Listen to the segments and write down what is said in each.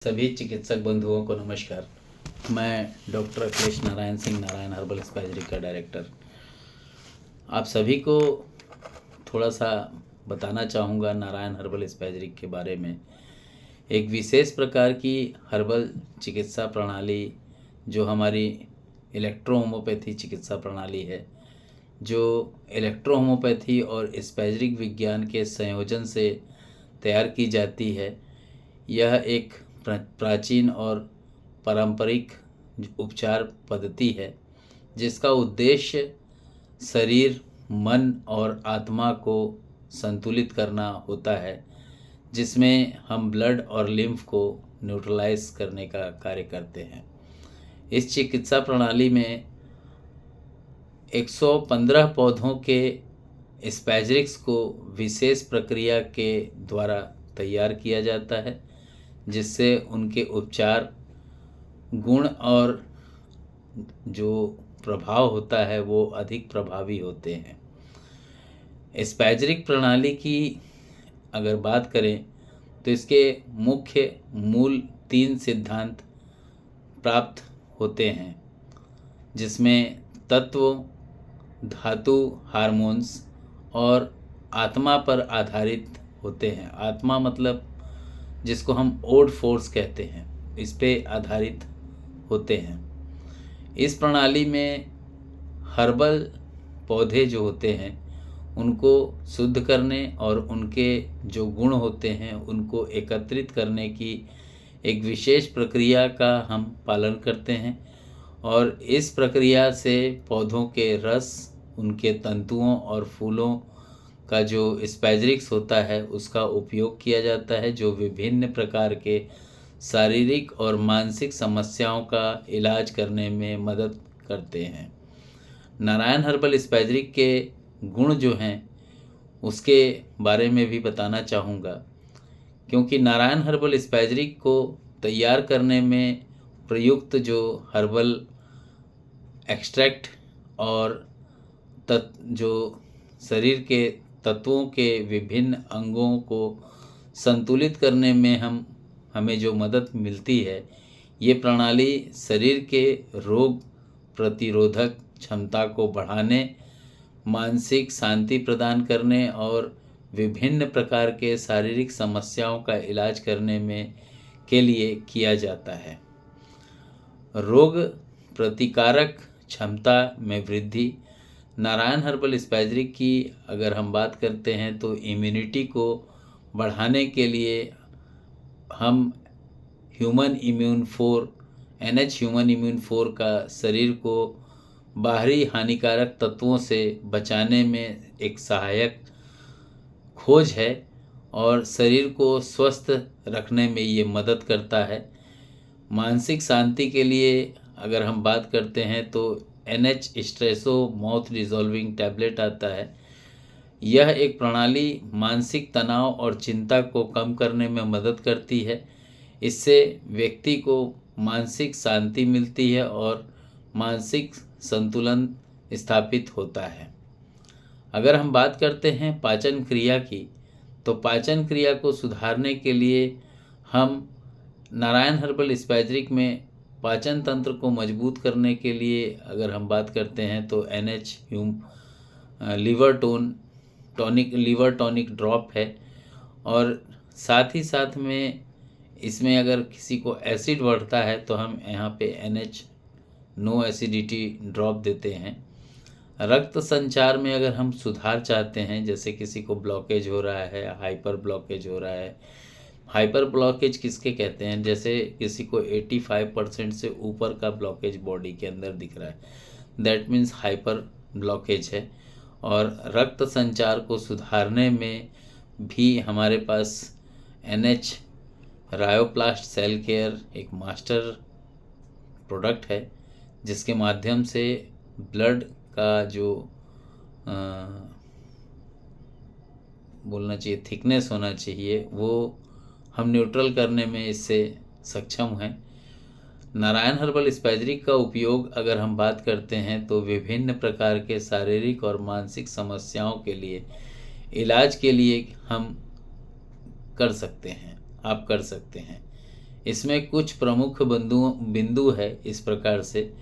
सभी चिकित्सक बंधुओं को नमस्कार। मैं डॉक्टर अखिलेश नारायण सिंह, नारायण हर्बल स्पाइसरी का डायरेक्टर, आप सभी को थोड़ा सा बताना चाहूँगा नारायण हर्बल स्पाइसरी के बारे में। एक विशेष प्रकार की हर्बल चिकित्सा प्रणाली जो हमारी इलेक्ट्रो होम्योपैथी चिकित्सा प्रणाली है, जो इलेक्ट्रो होम्योपैथी और स्पाइसरिक विज्ञान के संयोजन से तैयार की जाती है। यह एक प्राचीन और पारंपरिक उपचार पद्धति है जिसका उद्देश्य शरीर, मन और आत्मा को संतुलित करना होता है, जिसमें हम ब्लड और लिम्फ को न्यूट्रलाइज करने का कार्य करते हैं। इस चिकित्सा प्रणाली में 115 पौधों के स्पाइसरिक्स को विशेष प्रक्रिया के द्वारा तैयार किया जाता है, जिससे उनके उपचार गुण और जो प्रभाव होता है वो अधिक प्रभावी होते हैं। स्पाइसरिक प्रणाली की अगर बात करें तो इसके मुख्य मूल 3 सिद्धांत प्राप्त होते हैं, जिसमें तत्व, धातु, हार्मोन्स और आत्मा पर आधारित होते हैं। आत्मा मतलब जिसको हम ओड फोर्स कहते हैं, इस पे आधारित होते हैं। इस प्रणाली में हर्बल पौधे जो होते हैं उनको शुद्ध करने और उनके जो गुण होते हैं उनको एकत्रित करने की एक विशेष प्रक्रिया का हम पालन करते हैं, और इस प्रक्रिया से पौधों के रस, उनके तंतुओं और फूलों का जो स्पाइसरिक्स होता है उसका उपयोग किया जाता है, जो विभिन्न प्रकार के शारीरिक और मानसिक समस्याओं का इलाज करने में मदद करते हैं। नारायण हर्बल स्पाइसरी के गुण जो हैं उसके बारे में भी बताना चाहूँगा, क्योंकि नारायण हर्बल स्पाइसरी को तैयार करने में प्रयुक्त जो हर्बल एक्सट्रैक्ट और जो शरीर के तत्वों के विभिन्न अंगों को संतुलित करने में हमें जो मदद मिलती है, ये प्रणाली शरीर के रोग प्रतिरोधक क्षमता को बढ़ाने, मानसिक शांति प्रदान करने और विभिन्न प्रकार के शारीरिक समस्याओं का इलाज करने में के लिए किया जाता है। रोग प्रतिकारक क्षमता में वृद्धि। नारायण हर्बल स्पाइसरी की अगर हम बात करते हैं तो इम्यूनिटी को बढ़ाने के लिए हम human immune 4 NH human immune 4 का शरीर को बाहरी हानिकारक तत्वों से बचाने में एक सहायक खोज है और शरीर को स्वस्थ रखने में ये मदद करता है। मानसिक शांति के लिए अगर हम बात करते हैं तो NH स्ट्रेसो माउथ डिसॉल्विंग टैबलेट आता है। यह एक प्रणाली मानसिक तनाव और चिंता को कम करने में मदद करती है। इससे व्यक्ति को मानसिक शांति मिलती है और मानसिक संतुलन स्थापित होता है। अगर हम बात करते हैं पाचन क्रिया की, तो पाचन क्रिया को सुधारने के लिए हम नारायण हर्बल स्पाइसरी में पाचन तंत्र को मजबूत करने के लिए अगर हम बात करते हैं तो NH लीवर टॉनिक ड्रॉप है, और साथ ही साथ में इसमें अगर किसी को एसिड बढ़ता है तो हम यहाँ पे NH नो एसिडिटी ड्रॉप देते हैं। रक्त संचार में अगर हम सुधार चाहते हैं, जैसे किसी को ब्लॉकेज हो रहा है, हाइपर ब्लॉकेज हो रहा है। हाइपर ब्लॉकेज किसके कहते हैं? जैसे किसी को 85% से ऊपर का ब्लॉकेज बॉडी के अंदर दिख रहा है, दैट मीन्स हाइपर ब्लॉकेज है। और रक्त संचार को सुधारने में भी हमारे पास NH रायोप्लास्ट सेल केयर एक मास्टर प्रोडक्ट है, जिसके माध्यम से ब्लड का जो बोलना चाहिए थिकनेस होना चाहिए वो हम न्यूट्रल करने में इससे सक्षम हैं। नारायण हर्बल स्पाइसरी का उपयोग अगर हम बात करते हैं तो विभिन्न प्रकार के शारीरिक और मानसिक समस्याओं के लिए इलाज के लिए हम कर सकते हैं, आप कर सकते हैं। इसमें कुछ प्रमुख बिंदु है इस प्रकार से।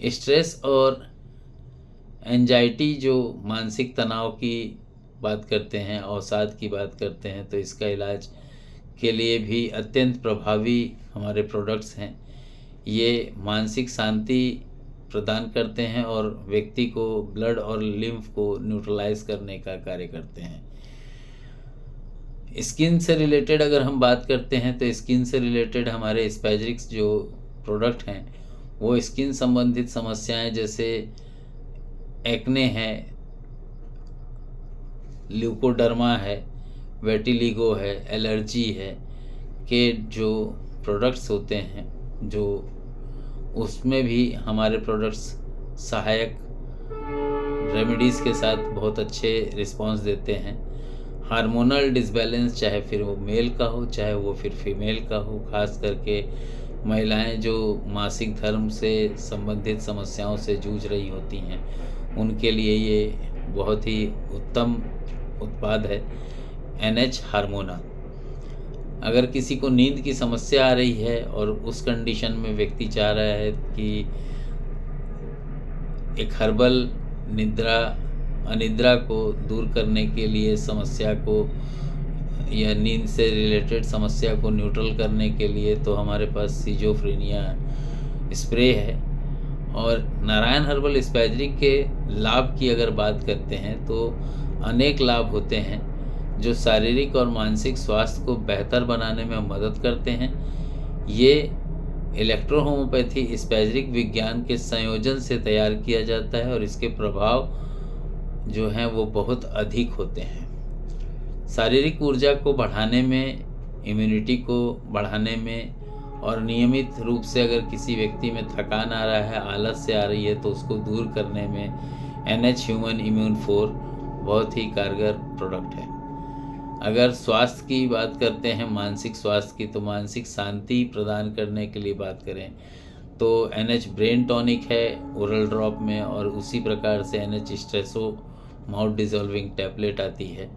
स्ट्रेस और एंजाइटी, जो मानसिक तनाव की बात करते हैं, अवसाद की बात करते हैं, तो इसका इलाज के लिए भी अत्यंत प्रभावी हमारे प्रोडक्ट्स हैं। ये मानसिक शांति प्रदान करते हैं और व्यक्ति को ब्लड और लिम्फ को न्यूट्रलाइज करने का कार्य करते हैं। स्किन से रिलेटेड अगर हम बात करते हैं तो स्किन से रिलेटेड हमारे स्पैजरिक्स जो प्रोडक्ट हैं वो स्किन संबंधित समस्याएं जैसे एक्ने है, ल्यूकोडर्मा है, वेटिलिगो है, एलर्जी है के जो प्रोडक्ट्स होते हैं, जो उसमें भी हमारे प्रोडक्ट्स सहायक रेमेडीज़ के साथ बहुत अच्छे रिस्पांस देते हैं। हार्मोनल डिसबैलेंस, चाहे फिर वो मेल का हो चाहे वो फिर फीमेल का हो, खास करके महिलाएं जो मासिक धर्म से संबंधित समस्याओं से जूझ रही होती हैं, उनके लिए ये बहुत ही उत्तम उत्पाद है NH हार्मोना। अगर किसी को नींद की समस्या आ रही है और उस कंडीशन में व्यक्ति चाह रहा है कि एक हर्बल अनिद्रा को दूर करने के लिए, समस्या को या नींद से रिलेटेड समस्या को न्यूट्रल करने के लिए, तो हमारे पास सिजोफ्रेनिया स्प्रे है। और नारायण हर्बल स्पैजरिक के लाभ की अगर बात करते हैं तो अनेक लाभ होते हैं जो शारीरिक और मानसिक स्वास्थ्य को बेहतर बनाने में मदद करते हैं। ये इलेक्ट्रोहोम्योपैथी स्पैजरिक विज्ञान के संयोजन से तैयार किया जाता है और इसके प्रभाव जो हैं वो बहुत अधिक होते हैं। शारीरिक ऊर्जा को बढ़ाने में, इम्यूनिटी को बढ़ाने में, और नियमित रूप से अगर किसी व्यक्ति में थकान आ रहा है, आलस से आ रही है, तो उसको दूर करने में NH ह्यूमन इम्यून 4 बहुत ही कारगर प्रोडक्ट है। अगर स्वास्थ्य की बात करते हैं, मानसिक स्वास्थ्य की, तो मानसिक शांति प्रदान करने के लिए बात करें तो NH ब्रेन टॉनिक है ओरल ड्रॉप में, और उसी प्रकार से NH स्ट्रेसो माउथ डिजॉल्विंग टैबलेट आती है।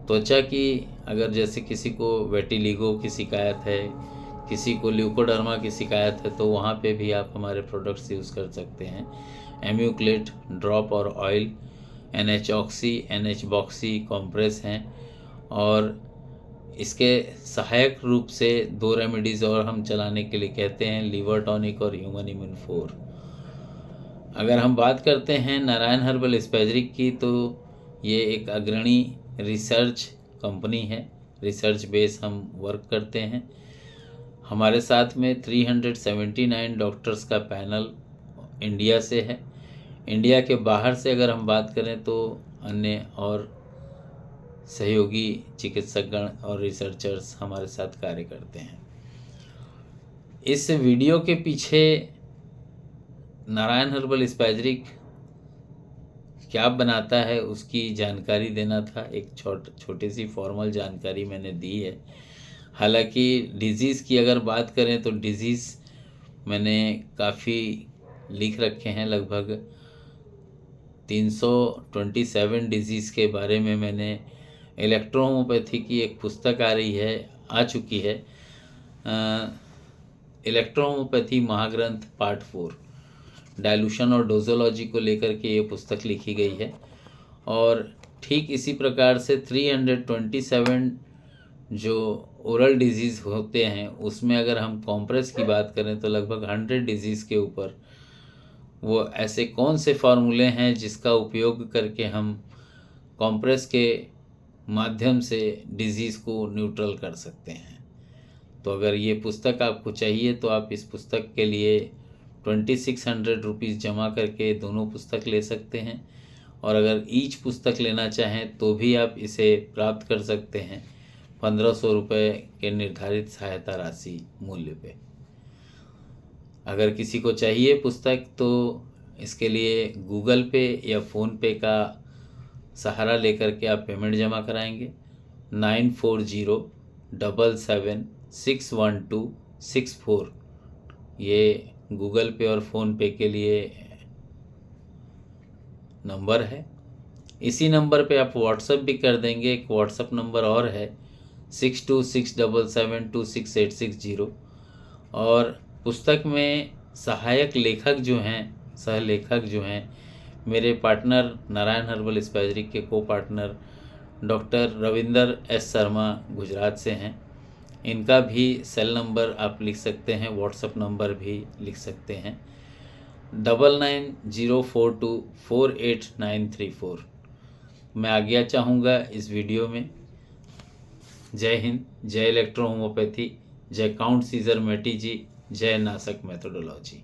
त्वचा की अगर जैसे किसी को वेटिलिगो की शिकायत है, किसी को ल्यूकोडर्मा की शिकायत है, तो वहाँ पे भी आप हमारे प्रोडक्ट्स यूज़ कर सकते हैं। एम्यूक्लेट ड्रॉप और oil, NH oxy, NH boxy compress हैं, और इसके सहायक रूप से 2 रेमेडीज़ और हम चलाने के लिए कहते हैं, लीवर टॉनिक और ह्यूमन इम्यून 4। अगर हम बात करते हैं नारायण हर्बल स्पैजरिक की, तो ये एक अग्रणी रिसर्च कंपनी है, रिसर्च बेस हम वर्क करते हैं। हमारे साथ में 379 डॉक्टर्स का पैनल इंडिया से है। इंडिया के बाहर से अगर हम बात करें तो अन्य और सहयोगी चिकित्सकगण और रिसर्चर्स हमारे साथ कार्य करते हैं। इस वीडियो के पीछे नारायण हर्बल स्पैजरिक क्या बनाता है उसकी जानकारी देना था। एक छोटी सी फॉर्मल जानकारी मैंने दी है। हालांकि डिज़ीज़ की अगर बात करें तो डिज़ीज़ मैंने काफ़ी लिख रखे हैं, लगभग 327 डिज़ीज़ के बारे में मैंने, इलेक्ट्रोहोम्योपैथी की एक पुस्तक आ चुकी है, इलेक्ट्रोहोम्योपैथी महाग्रंथ पार्ट 4, डाइल्यूशन और डोजोलॉजी को लेकर के ये पुस्तक लिखी गई है। और ठीक इसी प्रकार से 327 जो ओरल डिजीज़ होते हैं उसमें अगर हम कॉम्प्रेस की बात करें तो लगभग 100 डिजीज़ के ऊपर वो ऐसे कौन से फार्मूले हैं जिसका उपयोग करके हम कॉम्प्रेस के माध्यम से डिज़ीज़ को न्यूट्रल कर सकते हैं। तो अगर ये पुस्तक आपको चाहिए तो आप इस पुस्तक के लिए 2600 रुपीज़ जमा करके दोनों पुस्तक ले सकते हैं, और अगर ईच पुस्तक लेना चाहें तो भी आप इसे प्राप्त कर सकते हैं 1500 रुपये के निर्धारित सहायता राशि मूल्य पे। अगर किसी को चाहिए पुस्तक तो इसके लिए गूगल पे या फ़ोन पे का सहारा लेकर के आप पेमेंट जमा कराएंगे। 9407761264 ये गूगल पे और फ़ोन पे के लिए नंबर है। इसी नंबर पे आप व्हाट्सएप भी कर देंगे। एक व्हाट्सएप नंबर और है 6267726860। और पुस्तक में सहायक लेखक जो हैं, सह लेखक जो हैं, मेरे पार्टनर नारायण हर्बल स्पैजरिक के को partner doctor Ravinder S Sharma Gujarat से हैं। इनका भी सेल नंबर आप लिख सकते हैं, व्हाट्सएप नंबर भी लिख सकते हैं 9904248934। मैं आज्ञा चाहूँगा इस वीडियो में। जय हिंद, जय इलेक्ट्रो होम्योपैथी, जय काउंट सीजर मेटी जी, जय नासक मेथोडोलॉजी।